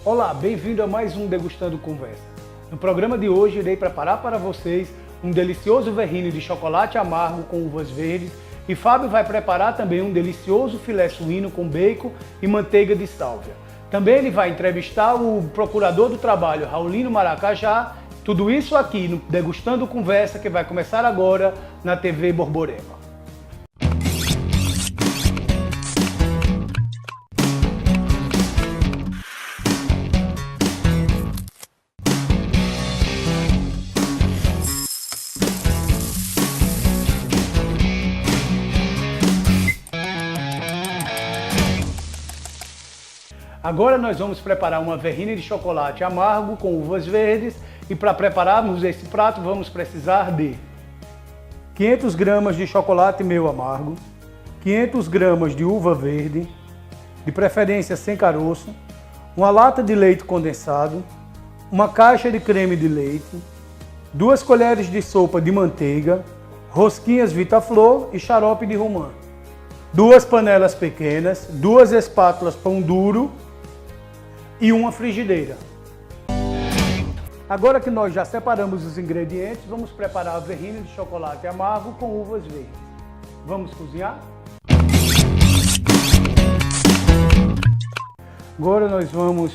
Olá, bem-vindo a mais um Degustando Conversa. No programa de hoje irei preparar para vocês um delicioso verrine de chocolate amargo com uvas verdes e Fábio vai preparar também um delicioso filé suíno com bacon e manteiga de sálvia. Também ele vai entrevistar o procurador do trabalho, Raulino Maracajá. Tudo isso aqui no Degustando Conversa, que vai começar agora na TV Borborema. Agora nós vamos preparar uma verrine de chocolate amargo com uvas verdes e para prepararmos esse prato vamos precisar de 500 gramas de chocolate meio amargo, 500 gramas de uva verde, de preferência sem caroço, uma lata de leite condensado, uma caixa de creme de leite, 2 colheres de sopa de manteiga, rosquinhas Vitaflor e xarope de romã, 2 panelas pequenas, 2 espátulas pão duro e uma frigideira. Agora que nós já separamos os ingredientes, vamos preparar a verrine de chocolate amargo com uvas verdes. Vamos cozinhar? Agora nós vamos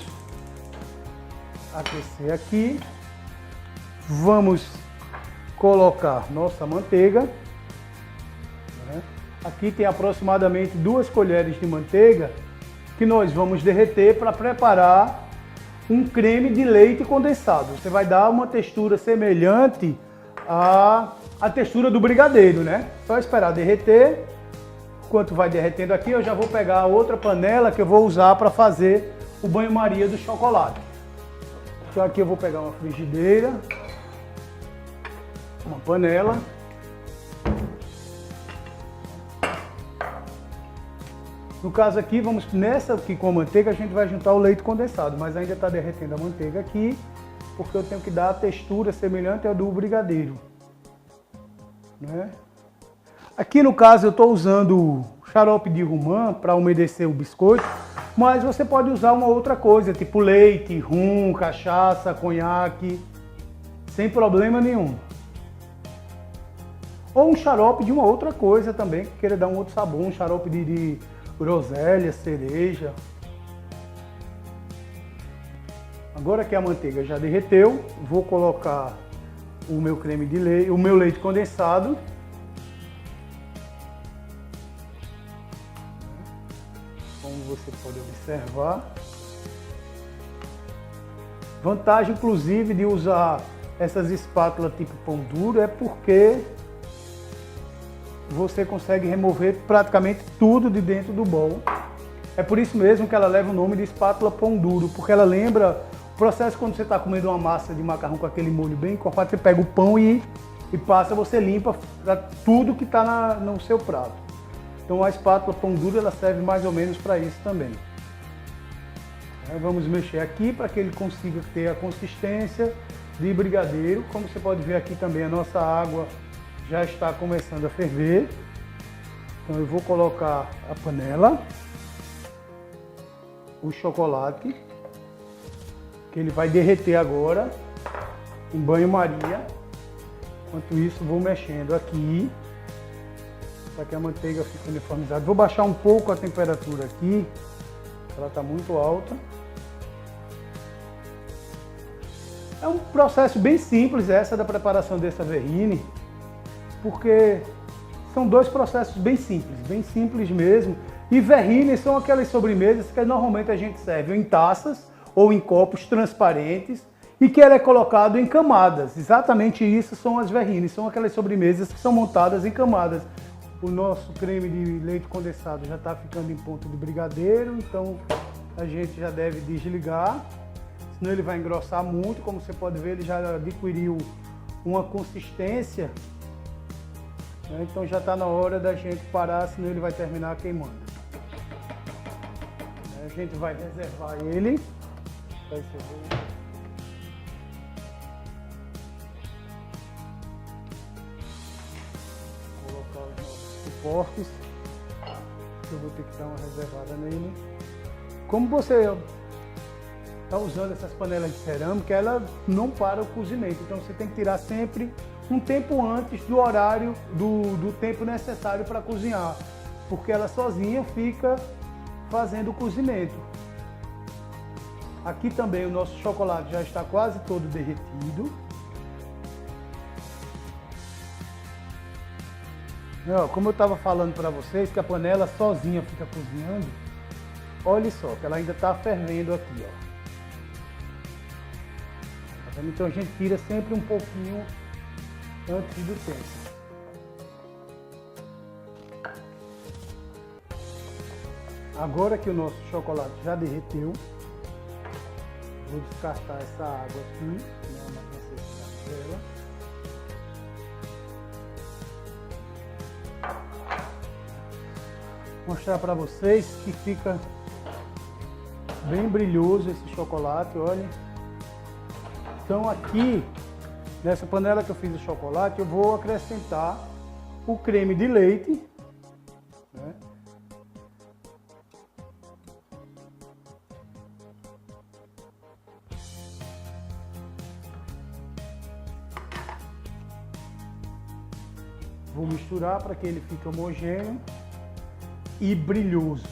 aquecer aqui. Vamos colocar nossa manteiga. Aqui tem aproximadamente 2 colheres de manteiga que nós vamos derreter para preparar um creme de leite condensado. Você vai dar uma textura semelhante à textura do brigadeiro, né? Só esperar derreter. Enquanto vai derretendo aqui, eu já vou pegar outra panela que eu vou usar para fazer o banho-maria do chocolate. Então aqui eu vou pegar uma frigideira, uma panela. No caso aqui, nessa aqui com a manteiga, a gente vai juntar o leite condensado, mas ainda está derretendo a manteiga aqui, porque eu tenho que dar a textura semelhante à do brigadeiro. Né? Aqui no caso eu estou usando xarope de romã para umedecer o biscoito, mas você pode usar uma outra coisa, tipo leite, rum, cachaça, conhaque, sem problema nenhum. Ou um xarope de uma outra coisa também, que queira dar um outro sabor, um xarope de groselha, cereja. Agora que a manteiga já derreteu, vou colocar o meu creme de leite, o meu leite condensado. Como você pode observar. Vantagem, inclusive, de usar essas espátulas tipo pão duro é porque você consegue remover praticamente tudo de dentro do bowl. É por isso mesmo que ela leva o nome de espátula pão duro, porque ela lembra o processo quando você está comendo uma massa de macarrão com aquele molho bem encorpado, você pega o pão e passa, você limpa tudo que está no seu prato. Então a espátula pão duro ela serve mais ou menos para isso também. Vamos mexer aqui para que ele consiga ter a consistência de brigadeiro. Como você pode ver aqui também, a nossa água já está começando a ferver. Então eu vou colocar a panela, o chocolate, que ele vai derreter agora em banho-maria. Enquanto isso vou mexendo aqui, para que a manteiga fique uniformizada. Vou baixar um pouco a temperatura aqui, ela está muito alta. É um processo bem simples essa da preparação dessa verrine, porque são 2 processos bem simples mesmo. E verrines são aquelas sobremesas que normalmente a gente serve em taças ou em copos transparentes e que ela é colocado em camadas. Exatamente isso são as verrines, são aquelas sobremesas que são montadas em camadas. O nosso creme de leite condensado já está ficando em ponto de brigadeiro, então a gente já deve desligar, senão ele vai engrossar muito. Como você pode ver, ele já adquiriu uma consistência. Então já está na hora da gente parar, senão ele vai terminar queimando. A gente vai reservar ele. Colocar os nossos suportes. Eu vou ter que dar uma reservada nele. Como você está usando essas panelas de cerâmica, ela não para o cozimento. Então você tem que tirar sempre um tempo antes do horário, do tempo necessário para cozinhar, porque ela sozinha fica fazendo o cozimento. Aqui também o nosso chocolate já está quase todo derretido. Como eu estava falando para vocês que a panela sozinha fica cozinhando, olha só, que ela ainda está fervendo aqui, ó. Tá vendo? Então a gente tira sempre um pouquinho antes do tempo. Agora que o nosso chocolate já derreteu, vou descartar essa água aqui, na necessidade dela. Vou mostrar para vocês que fica bem brilhoso esse chocolate, olha. Então aqui, nessa panela que eu fiz o chocolate, eu vou acrescentar o creme de leite, né? Vou misturar para que ele fique homogêneo e brilhoso.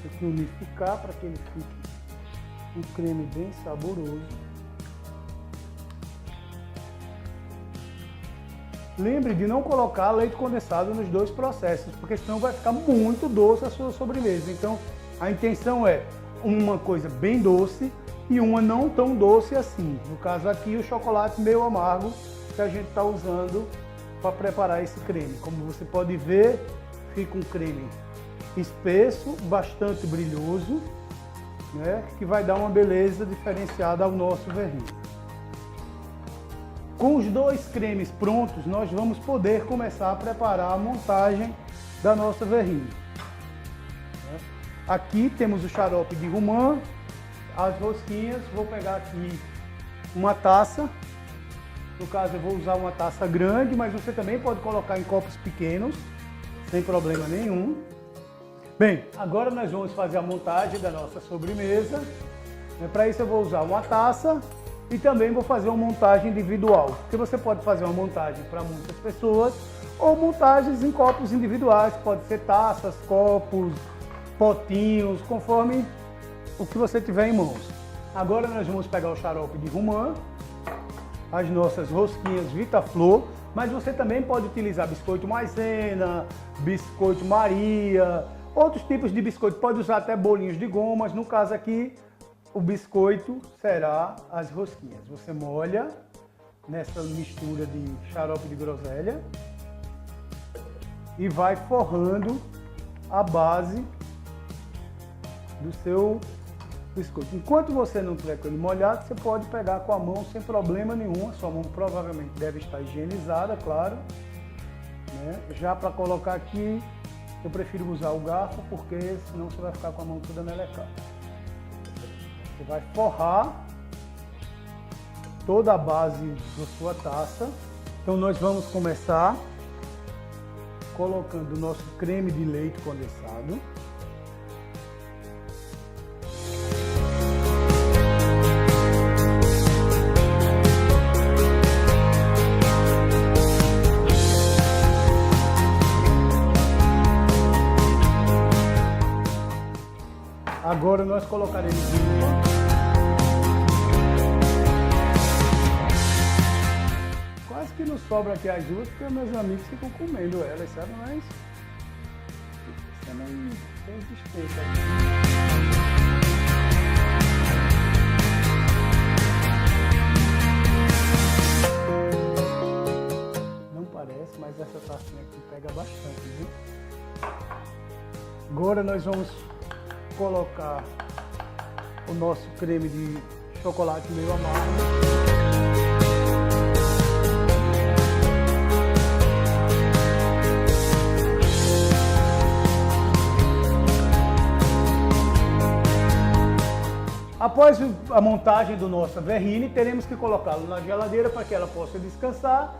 Tem que unificar para que ele fique um creme bem saboroso. Lembre de não colocar leite condensado nos dois processos, porque senão vai ficar muito doce a sua sobremesa. Então a intenção é uma coisa bem doce e uma não tão doce assim. No caso aqui, o chocolate meio amargo que a gente está usando para preparar esse creme. Como você pode ver, fica um creme espesso, bastante brilhoso, né, que vai dar uma beleza diferenciada ao nosso verrine. Com os dois cremes prontos, nós vamos poder começar a preparar a montagem da nossa verrine. Aqui temos o xarope de romã, as rosquinhas. Vou pegar aqui uma taça, no caso eu vou usar uma taça grande, mas você também pode colocar em copos pequenos, sem problema nenhum. Bem, agora nós vamos fazer a montagem da nossa sobremesa. Para isso eu vou usar uma taça e também vou fazer uma montagem individual, porque você pode fazer uma montagem para muitas pessoas ou montagens em copos individuais, pode ser taças, copos, potinhos, conforme o que você tiver em mãos. Agora nós vamos pegar o xarope de romã, as nossas rosquinhas Vitaflor, mas você também pode utilizar biscoito maisena, biscoito Maria, outros tipos de biscoito, pode usar até bolinhos de gomas. No caso aqui, o biscoito será as rosquinhas. Você molha nessa mistura de xarope de groselha e vai forrando a base do seu biscoito. Enquanto você não tiver com ele molhado, você pode pegar com a mão sem problema nenhum. A sua mão provavelmente deve estar higienizada, claro, né? Já para colocar aqui, eu prefiro usar o garfo, porque senão você vai ficar com a mão toda melecada. Você vai forrar toda a base da sua taça. Então nós vamos começar colocando o nosso creme de leite condensado. Agora nós colocaremos uma. Quase que não sobra aqui as duas, porque meus amigos ficam comendo elas, sabe? Mas isso é meio resistente aqui. Não parece, mas essa tacinha aqui pega bastante, viu? Agora nós vamos colocar o nosso creme de chocolate meio amargo. Após a montagem do nosso verrine, teremos que colocá-lo na geladeira para que ela possa descansar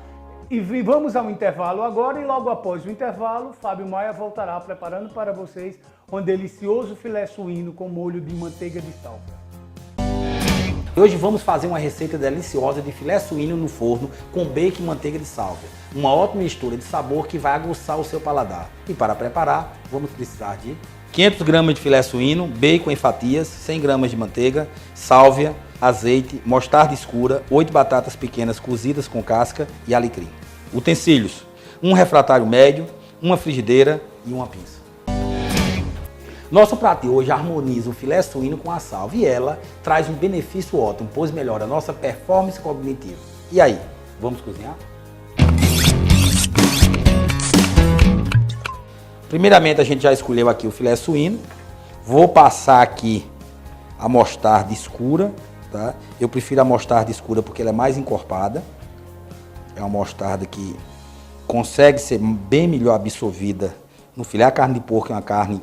E vamos ao intervalo agora e logo após o intervalo, Fábio Maia voltará preparando para vocês um delicioso filé suíno com molho de manteiga de sálvia. Hoje vamos fazer uma receita deliciosa de filé suíno no forno com bacon e manteiga de sálvia. Uma ótima mistura de sabor que vai aguçar o seu paladar. E para preparar, vamos precisar de 500 gramas de filé suíno, bacon em fatias, 100 gramas de manteiga, sálvia, azeite, mostarda escura, 8 batatas pequenas cozidas com casca e alecrim. Utensílios: um refratário médio, uma frigideira e uma pinça. Nosso prato de hoje harmoniza o filé suíno com a sálvia e ela traz um benefício ótimo, pois melhora a nossa performance cognitiva. E aí, vamos cozinhar? Primeiramente a gente já escolheu aqui o filé suíno. Vou passar aqui a mostarda escura, tá? Eu prefiro a mostarda escura porque ela é mais encorpada. É uma mostarda que consegue ser bem melhor absorvida no filé. A carne de porco é uma carne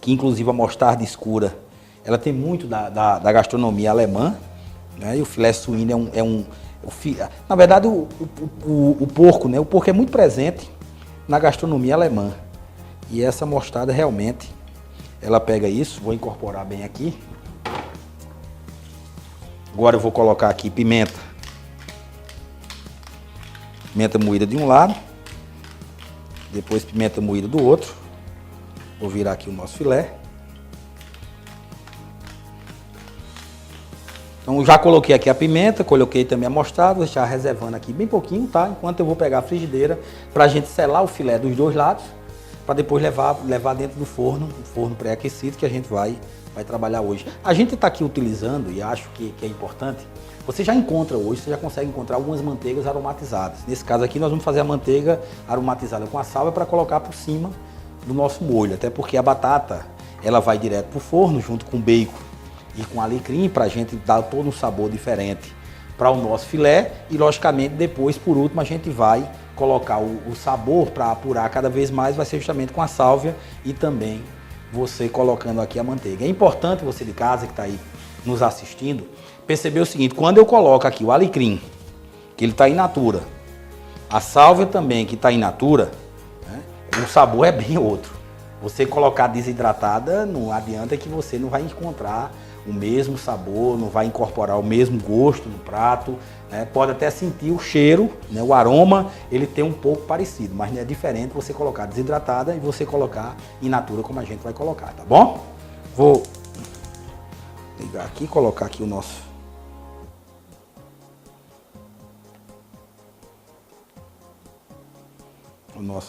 que, inclusive, a mostarda escura, ela tem muito da gastronomia alemã, né? E o filé suíno na verdade, o porco, né? O porco é muito presente na gastronomia alemã. E essa mostarda realmente, ela pega isso. Vou incorporar bem aqui. Agora eu vou colocar aqui pimenta. Pimenta moída de um lado. Depois pimenta moída do outro. Vou virar aqui o nosso filé. Então já coloquei aqui a pimenta, coloquei também a mostarda, vou deixar reservando aqui bem pouquinho, tá? Enquanto eu vou pegar a frigideira para a gente selar o filé dos dois lados, para depois levar dentro do forno, um forno pré-aquecido que a gente vai trabalhar hoje. A gente está aqui utilizando, e acho que é importante, você já encontra hoje, você já consegue encontrar algumas manteigas aromatizadas. Nesse caso aqui nós vamos fazer a manteiga aromatizada com a sálvia para colocar por cima do nosso molho, até porque a batata ela vai direto para o forno junto com bacon e com alecrim para a gente dar todo um sabor diferente para o nosso filé e logicamente depois por último a gente vai colocar o sabor para apurar cada vez mais, vai ser justamente com a sálvia e também você colocando aqui a manteiga. É importante você de casa que está aí nos assistindo perceber o seguinte: quando eu coloco aqui o alecrim, que ele está in natura, a sálvia também que está in natura, o sabor é bem outro. Você colocar desidratada, não adianta que você não vai encontrar o mesmo sabor, não vai incorporar o mesmo gosto no prato, né? Pode até sentir o cheiro, né? O aroma, ele tem um pouco parecido, mas não é diferente você colocar desidratada e você colocar in natura como a gente vai colocar, tá bom? Vou ligar aqui, colocar aqui o nosso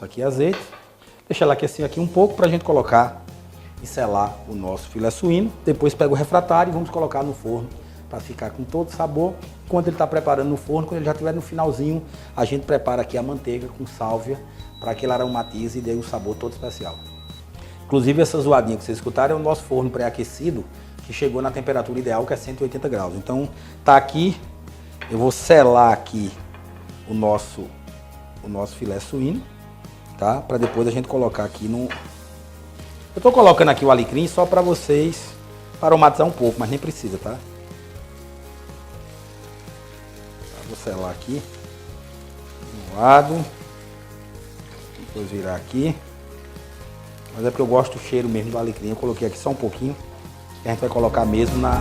aqui azeite, deixa ela aquecer aqui um pouco para a gente colocar e selar o nosso filé suíno. Depois pega o refratário e vamos colocar no forno para ficar com todo o sabor. Enquanto ele está preparando no forno, quando ele já estiver no finalzinho, a gente prepara aqui a manteiga com sálvia para que ele aromatize e dê um sabor todo especial. Inclusive essa zoadinha que vocês escutaram é o nosso forno pré-aquecido que chegou na temperatura ideal, que é 180 graus. Então tá aqui, eu vou selar aqui o nosso filé suíno, tá? Para depois a gente colocar aqui no... Eu tô colocando aqui o alecrim só para vocês aromatizar um pouco, mas nem precisa, tá? Vou selar aqui de um lado, depois virar aqui. Mas é porque eu gosto do cheiro mesmo do alecrim. Eu coloquei aqui só um pouquinho, que a gente vai colocar mesmo na...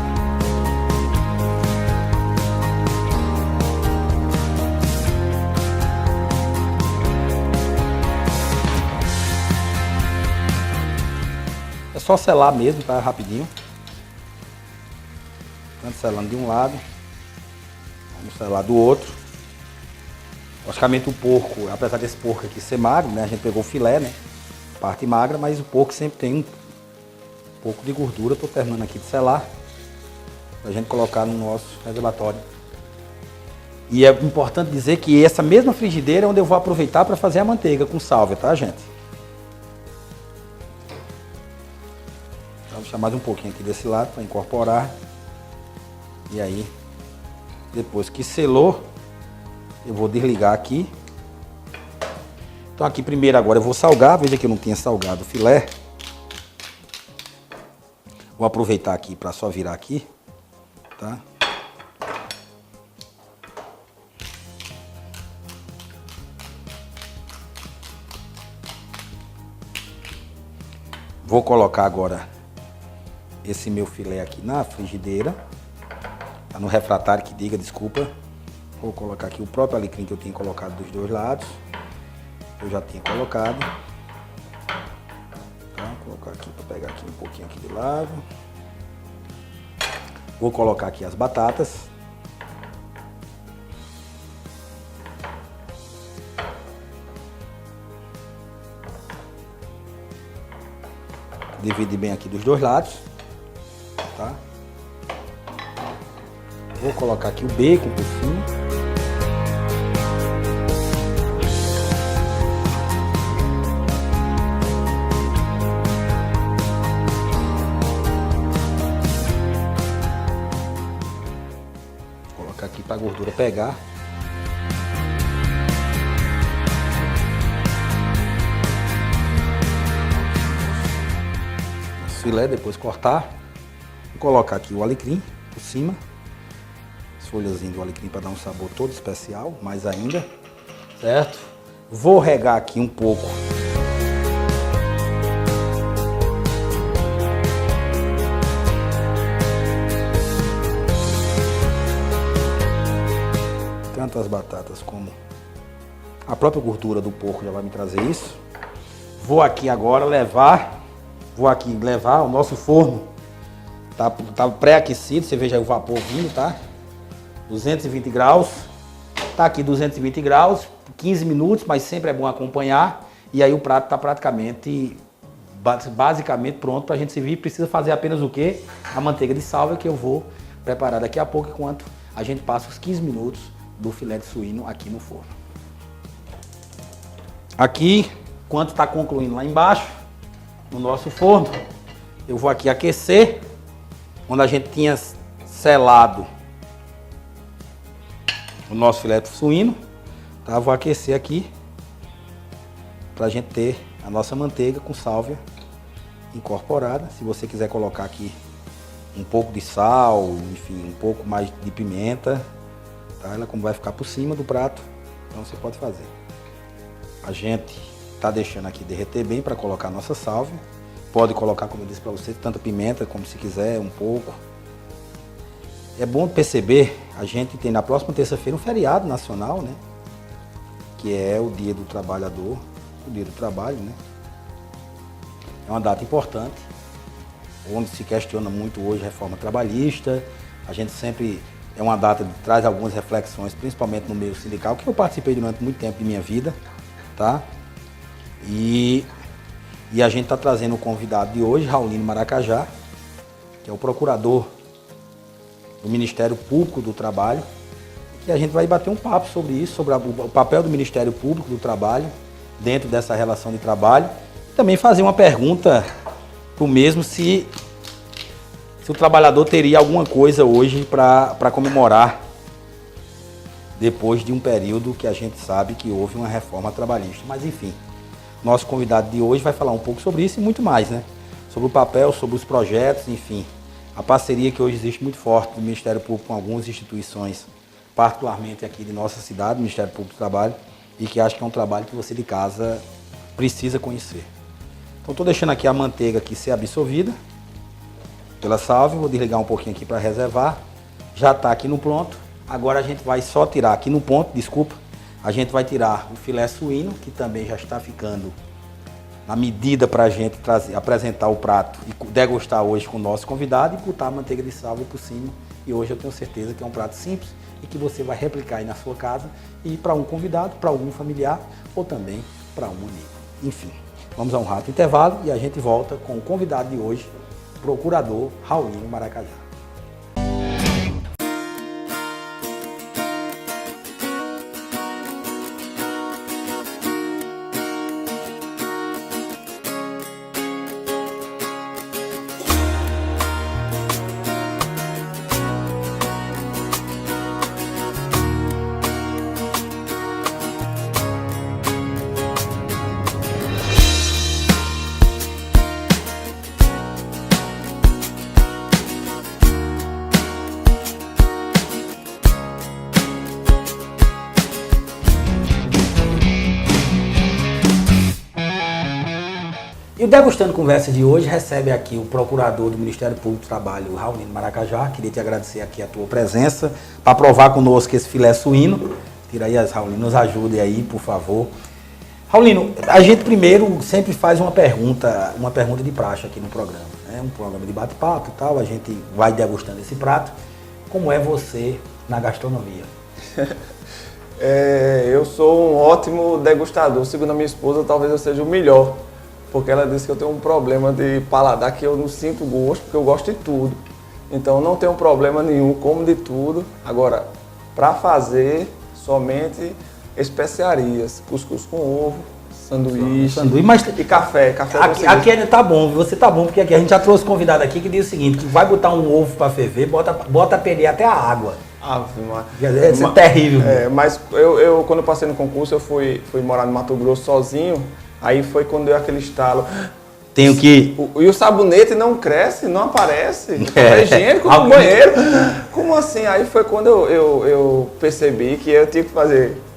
É só selar mesmo, tá? Rapidinho. Tanto selando de um lado, vamos selar do outro. Logicamente o porco, apesar desse porco aqui ser magro, né? A gente pegou o filé, né? Parte magra, mas o porco sempre tem um pouco de gordura. Estou terminando aqui de selar para a gente colocar no nosso reservatório. E é importante dizer que essa mesma frigideira é onde eu vou aproveitar para fazer a manteiga com sálvia, tá, gente? Então, vou deixar mais um pouquinho aqui desse lado para incorporar. E aí, depois que selou, eu vou desligar aqui. Então aqui primeiro agora eu vou salgar, veja que eu não tinha salgado o filé. Vou aproveitar aqui para só virar aqui, tá? Vou colocar agora esse meu filé aqui na frigideira. Tá no refratário que diga, desculpa. Vou colocar aqui o próprio alecrim que eu tinha colocado dos dois lados. Eu já tinha colocado. Tá, vou colocar aqui para pegar aqui um pouquinho aqui de lado. Vou colocar aqui as batatas. Divide bem aqui dos dois lados, tá? Vou colocar aqui o bacon por cima. Vou colocar aqui para a gordura pegar. Filé, depois cortar. Vou colocar aqui o alecrim por cima. As folhazinhas do alecrim para dar um sabor todo especial, mais ainda, certo? Vou regar aqui um pouco tanto as batatas como a própria gordura do porco já vai me trazer isso. Vou aqui agora levar o nosso forno, tá pré-aquecido, você veja aí o vapor vindo, tá? 220 graus, tá aqui 220 graus, 15 minutos, mas sempre é bom acompanhar. E aí o prato tá basicamente pronto pra gente servir. Precisa fazer apenas o quê? A manteiga de sálvia que eu vou preparar daqui a pouco, enquanto a gente passa os 15 minutos do filé de suíno aqui no forno. Aqui, enquanto tá concluindo lá embaixo, no nosso forno, eu vou aqui aquecer, onde a gente tinha selado o nosso filé de suíno, tá? Vou aquecer aqui para a gente ter a nossa manteiga com sálvia incorporada. Se você quiser colocar aqui um pouco de sal, enfim, um pouco mais de pimenta, tá? Ela como vai ficar por cima do prato, então você pode fazer. A gente tá deixando aqui derreter bem para colocar a nossa sálvia. Pode colocar, como eu disse para você, tanta pimenta como se quiser, um pouco. É bom perceber, a gente tem na próxima terça-feira um feriado nacional, né? Que é o Dia do Trabalhador, o Dia do Trabalho, né? É uma data importante, onde se questiona muito hoje a reforma trabalhista. A gente sempre, é uma data que traz algumas reflexões, principalmente no meio sindical, que eu participei durante muito tempo de minha vida, tá? E a gente está trazendo o convidado de hoje, Raulino Maracajá, que é o procurador do Ministério Público do Trabalho, que a gente vai bater um papo sobre isso, sobre o papel do Ministério Público do Trabalho dentro dessa relação de trabalho. E também fazer uma pergunta para o mesmo se o trabalhador teria alguma coisa hoje para comemorar depois de um período que a gente sabe que houve uma reforma trabalhista. Mas enfim, nosso convidado de hoje vai falar um pouco sobre isso e muito mais, né? Sobre o papel, sobre os projetos, enfim. A parceria que hoje existe muito forte do Ministério Público com algumas instituições, particularmente aqui de nossa cidade, o Ministério Público do Trabalho, e que acho que é um trabalho que você de casa precisa conhecer. Então estou deixando aqui a manteiga aqui ser absorvida pela sálvia, vou desligar um pouquinho aqui para reservar. Já está aqui no ponto. Agora a gente vai só tirar aqui no ponto, desculpa. A gente vai tirar o filé suíno, que também já está ficando na medida para a gente apresentar o prato e degustar hoje com o nosso convidado, e botar a manteiga de sálvia por cima. E hoje eu tenho certeza que é um prato simples e que você vai replicar aí na sua casa e para um convidado, para algum familiar ou também para um amigo. Enfim, vamos a um rápido intervalo e a gente volta com o convidado de hoje, procurador Raulino Maracajá. E o Degustando Conversa de hoje recebe aqui o procurador do Ministério Público do Trabalho, Raulino Maracajá. Queria te agradecer aqui a tua presença para provar conosco esse filé suíno. Tira aí as Raulino, nos ajude aí, por favor. Raulino, a gente primeiro sempre faz uma pergunta de praxe aqui no programa. É um programa de bate-papo e tal, a gente vai degustando esse prato. Como é você na gastronomia? Eu sou um ótimo degustador. Segundo a minha esposa, talvez eu seja o melhor. Porque ela disse que eu tenho um problema de paladar, que eu não sinto gosto, porque eu gosto de tudo. Então não tenho problema nenhum, como de tudo. Agora, para fazer, somente especiarias. Cuscuz com ovo, sanduíche e café. Aqui ainda tá bom, você tá bom, porque aqui a gente já trouxe convidado aqui que diz o seguinte, que vai botar um ovo para ferver, bota a perder até a água. Isso é terrível. Mas eu, quando eu passei no concurso, eu fui morar no Mato Grosso sozinho. Aí foi quando deu aquele estalo. Tenho que... E o sabonete não cresce, não aparece. É higiênico no banheiro. Como assim? Aí foi quando eu percebi que eu tinha que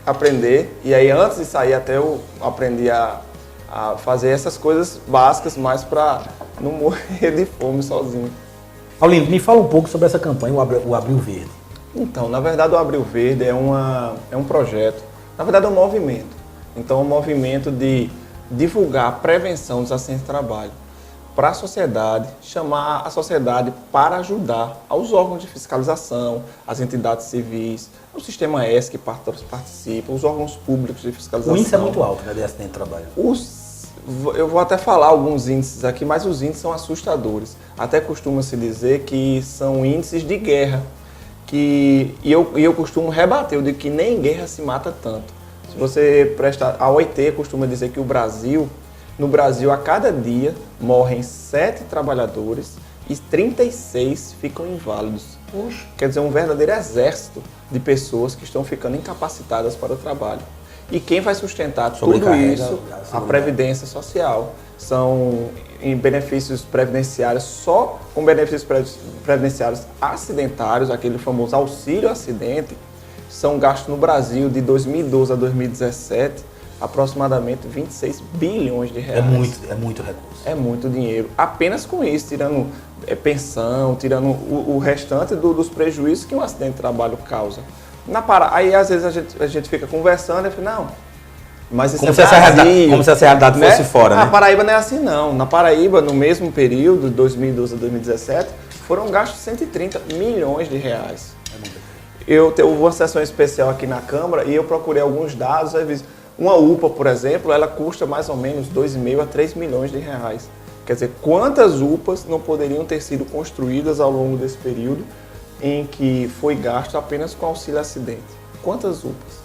aprender. E aí antes de sair até eu aprendi a fazer essas coisas básicas, mais para não morrer de fome sozinho. Raulino, me fala um pouco sobre essa campanha, o Abril Verde. Então, na verdade o Abril Verde é um projeto, na verdade é um movimento. Então é um movimento de divulgar a prevenção dos acidentes de trabalho para a sociedade, chamar a sociedade para ajudar aos órgãos de fiscalização, as entidades civis, o sistema ES que participa, os órgãos públicos de fiscalização. O índice é muito alto, né, de acidente de trabalho. Eu vou até falar alguns índices aqui, mas os índices são assustadores. Até costuma-se dizer que são índices de guerra. E eu costumo rebater, eu digo que nem em guerra se mata tanto. Se você prestar, a OIT costuma dizer que no Brasil, a cada dia, morrem 7 trabalhadores e 36 ficam inválidos. Puxa. Quer dizer, um verdadeiro exército de pessoas que estão ficando incapacitadas para o trabalho. E quem vai sustentar tudo isso? A Previdência Social. São em benefícios previdenciários, só com benefícios previdenciários acidentários, aquele famoso auxílio acidente, são gastos no Brasil de 2012 a 2017 aproximadamente 26 bilhões de reais. É muito recurso. É muito dinheiro. Apenas com isso, tirando pensão, tirando o restante dos prejuízos que um acidente de trabalho causa. Aí às vezes a gente fica conversando e fala, não, mas isso como é se essa realidade né? fosse fora, né? Na Paraíba não é assim não. Na Paraíba, no mesmo período, de 2012 a 2017, foram gastos 130 milhões de reais. Eu tenho uma sessão especial aqui na Câmara e eu procurei alguns dados. Uma UPA, por exemplo, ela custa mais ou menos 2,5 a 3 milhões de reais. Quer dizer, quantas UPAs não poderiam ter sido construídas ao longo desse período em que foi gasto apenas com auxílio acidente? Quantas UPAs?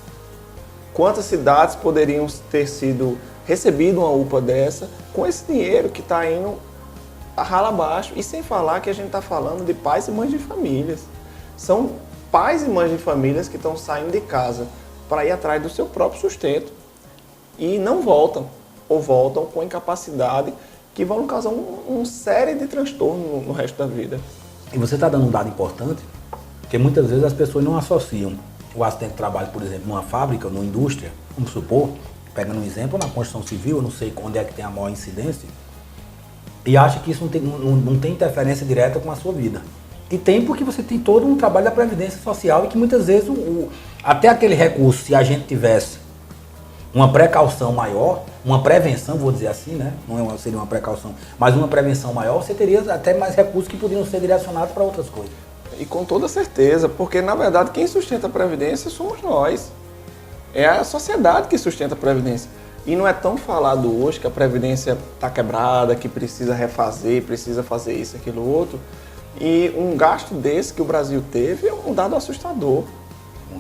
Quantas cidades poderiam ter recebido uma UPA dessa com esse dinheiro que está indo a rala abaixo? E sem falar que a gente está falando de pais e mães de famílias. São pais e mães de famílias que estão saindo de casa para ir atrás do seu próprio sustento e não voltam, ou voltam com incapacidade que vão causar uma série de transtornos no resto da vida. E você está dando um dado importante, porque muitas vezes as pessoas não associam o acidente de trabalho, por exemplo, numa fábrica, numa indústria, vamos supor, pegando um exemplo, na construção civil, eu não sei onde é que tem a maior incidência, e acha que isso não tem interferência direta com a sua vida. E tem porque você tem todo um trabalho da Previdência Social e que muitas vezes até aquele recurso, se a gente tivesse uma precaução maior, uma prevenção, vou dizer assim, né? Não seria uma precaução, mas uma prevenção maior, você teria até mais recursos que poderiam ser direcionados para outras coisas. E com toda certeza, porque na verdade quem sustenta a Previdência somos nós. É a sociedade que sustenta a Previdência. E não é tão falado hoje que a Previdência está quebrada, que precisa refazer, precisa fazer isso, aquilo, outro. E um gasto desse que o Brasil teve é um dado assustador.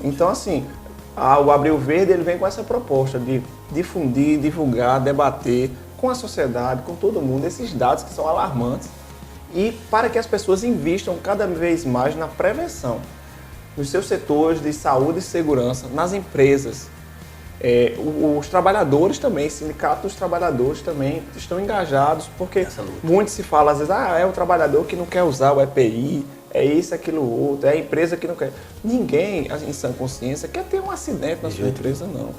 Então, assim, o Abril Verde ele vem com essa proposta de difundir, divulgar, debater com a sociedade, com todo mundo, esses dados que são alarmantes e para que as pessoas invistam cada vez mais na prevenção, nos seus setores de saúde e segurança, nas empresas. Os trabalhadores também, sindicatos dos trabalhadores também estão engajados, porque muito se fala às vezes, é o trabalhador que não quer usar o EPI, é isso, aquilo, outro, é a empresa que não quer. Ninguém, em sã consciência, quer ter um acidente na sua empresa, não.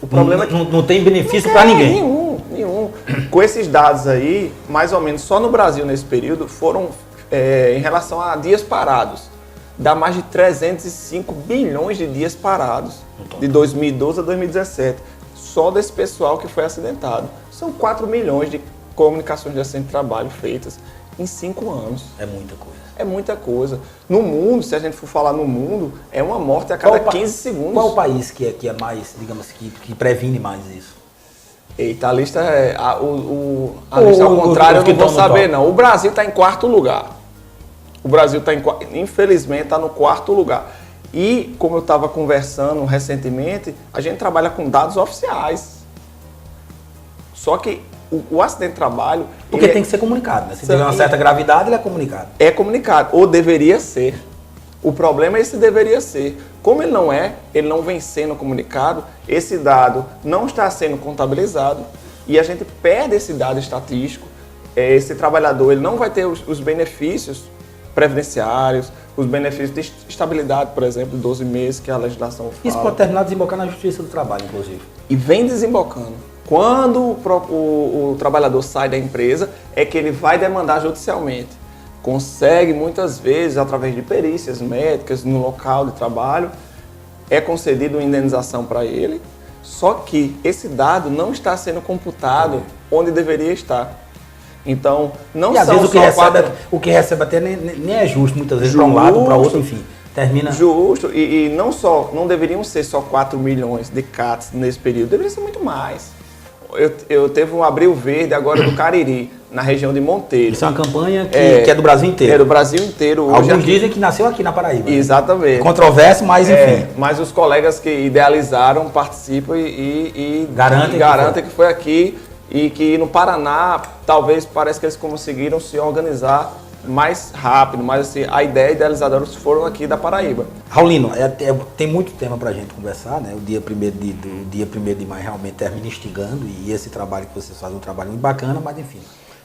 O problema não tem benefício para ninguém. Nenhum. Com esses dados aí, mais ou menos só no Brasil nesse período, foram, em relação a dias parados, dá mais de 305 bilhões de dias parados, de 2012 a 2017, só desse pessoal que foi acidentado. São 4 milhões de comunicações de acidente de trabalho feitas em 5 anos. É muita coisa. É muita coisa. No mundo, se a gente for falar no mundo, é uma morte a cada 15 segundos. Qual o país que é mais, digamos, que previne mais isso? Eita, a lista é... A lista ao contrário, eu não vou saber, não. O Brasil está em 4º lugar. O Brasil está infelizmente, está no 4º lugar. E, como eu estava conversando recentemente, a gente trabalha com dados oficiais. Só que o acidente de trabalho... Porque tem que ser comunicado, né? Se tiver uma certa gravidade, ele é comunicado. É comunicado, ou deveria ser. O problema é esse deveria ser. Como ele não vem sendo comunicado, esse dado não está sendo contabilizado e a gente perde esse dado estatístico. Esse trabalhador ele não vai ter os benefícios previdenciários, os benefícios de estabilidade, por exemplo, de 12 meses que a legislação fala. Isso pode terminar desembocando na Justiça do Trabalho, inclusive. E vem desembocando. Quando o trabalhador sai da empresa, é que ele vai demandar judicialmente. Consegue, muitas vezes, através de perícias médicas no local de trabalho, é concedida uma indenização para ele, só que esse dado não está sendo computado onde deveria estar. Então, não e às são vezes só o que recebe até nem é justo, muitas vezes, para um lado ou para outro, enfim. Termina... Justo, e não deveriam ser só 4 milhões de CATs nesse período, deveria ser muito mais. Eu teve um Abril Verde agora do Cariri, na região de Monteiro. Isso é uma campanha que é do Brasil inteiro. É do Brasil inteiro. Hoje alguns dizem que nasceu aqui na Paraíba. Exatamente. Né? Controverso, mas enfim. Mas os colegas que idealizaram participam e garantem que foi aqui e que no Paraná, talvez parece que eles conseguiram se organizar mais rápido, mas assim, a ideia idealizadora foram aqui da Paraíba. Raulino, tem muito tema pra gente conversar, né? O dia 1º de maio realmente termina instigando e esse trabalho que vocês fazem é um trabalho muito bacana, mas enfim,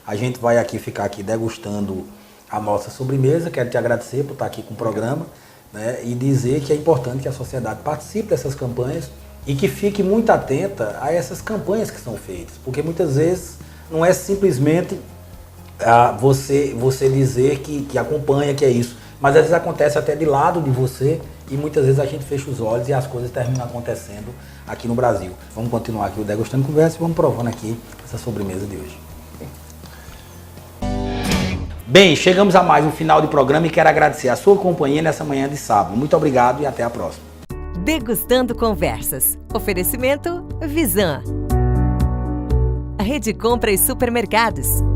a gente vai ficar aqui degustando a nossa sobremesa. Quero te agradecer por estar aqui com o programa, né? E dizer que é importante que a sociedade participe dessas campanhas e que fique muito atenta a essas campanhas que são feitas, porque muitas vezes não é simplesmente você dizer que acompanha, que é isso. Mas às vezes acontece até de lado de você e muitas vezes a gente fecha os olhos e as coisas terminam acontecendo aqui no Brasil. Vamos continuar aqui o Degustando Conversa e vamos provando aqui essa sobremesa de hoje. Bem, chegamos a mais um final de programa e quero agradecer a sua companhia nessa manhã de sábado. Muito obrigado e até a próxima. Degustando Conversas. Oferecimento Visan. Rede Compras e Supermercados.